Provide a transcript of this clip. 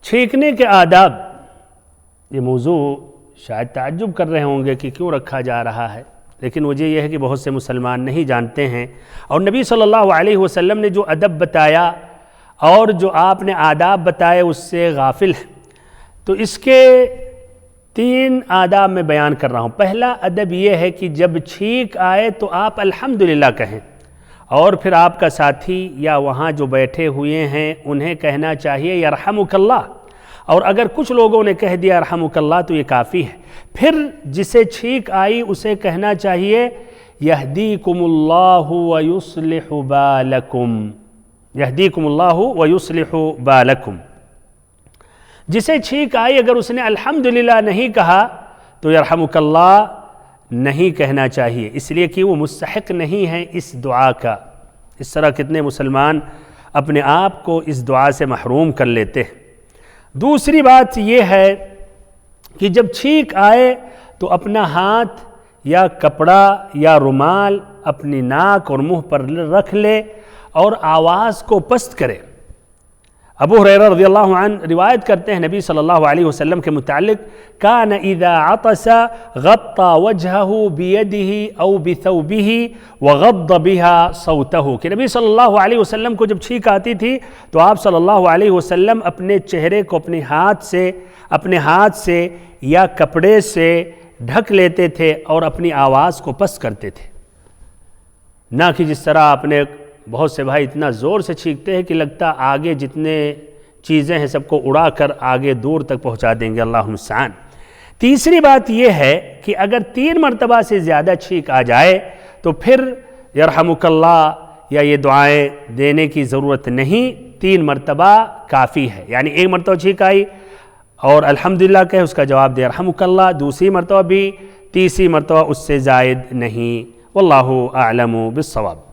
چھینکنے کے آداب، یہ موضوع شاید تعجب کر رہے ہوں گے کہ کیوں رکھا جا رہا ہے، لیکن وجہ یہ ہے کہ بہت سے مسلمان نہیں جانتے ہیں، اور نبی صلی اللہ علیہ وسلم نے جو ادب بتایا اور جو آپ نے آداب بتائے اس سے غافل ہیں۔ تو اس کے 3 آداب میں بیان کر رہا ہوں۔ پہلا ادب یہ ہے کہ جب چھینک آئے تو آپ الحمدللہ کہیں، اور پھر آپ کا ساتھی یا وہاں جو بیٹھے ہوئے ہیں انہیں کہنا چاہیے یرحمک اللہ، اور اگر کچھ لوگوں نے کہہ دیا یرحمک اللہ تو یہ کافی ہے۔ پھر جسے چھینک آئی اسے کہنا چاہیے یہدیکم اللہ ویصلح بالکم، یہدیکم اللہ ویصلح بالکم۔ جسے چھینک آئی اگر اس نے الحمدللہ نہیں کہا تو یرحمک اللہ نہیں کہنا چاہیے، اس لیے کہ وہ مستحق نہیں ہے اس دعا کا۔ اس طرح کتنے مسلمان اپنے آپ کو اس دعا سے محروم کر لیتے ہیں۔ دوسری بات یہ ہے کہ جب چھینک آئے تو اپنا ہاتھ یا کپڑا یا رومال اپنی ناک اور منہ پر رکھ لے اور آواز کو پست کرے۔ ابو ہریرہ رضی اللہ عنہ روایت کرتے ہیں نبی صلی اللہ علیہ وسلم کے متعلق، کان اذا عطس غطى وجهه بيده او بثوبه وغض بها صوته، کہ نبی صلی اللہ علیہ وسلم کو جب چھینک آتی تھی تو آپ صلی اللہ علیہ وسلم اپنے چہرے کو اپنے ہاتھ سے یا کپڑے سے ڈھک لیتے تھے اور اپنی آواز کو پست کرتے تھے، نہ کہ جس طرح اپنے بہت سے بھائی اتنا زور سے چھینکتے ہیں کہ لگتا آگے جتنے چیزیں ہیں سب کو اڑا کر آگے دور تک پہنچا دیں گے، اللہ المستعان۔ تیسری بات یہ ہے کہ اگر 3 مرتبہ سے زیادہ چھینک آ جائے تو پھر یرحمک اللہ یا یہ دعائیں دینے کی ضرورت نہیں، 3 مرتبہ کافی ہے۔ یعنی 1 مرتبہ چھینک آئی اور الحمدللہ کہے، اس کا جواب دے یرحمک اللہ، دوسری مرتبہ بھی، تیسری مرتبہ اس سے زائد نہیں۔ واللہ اعلم بالصواب۔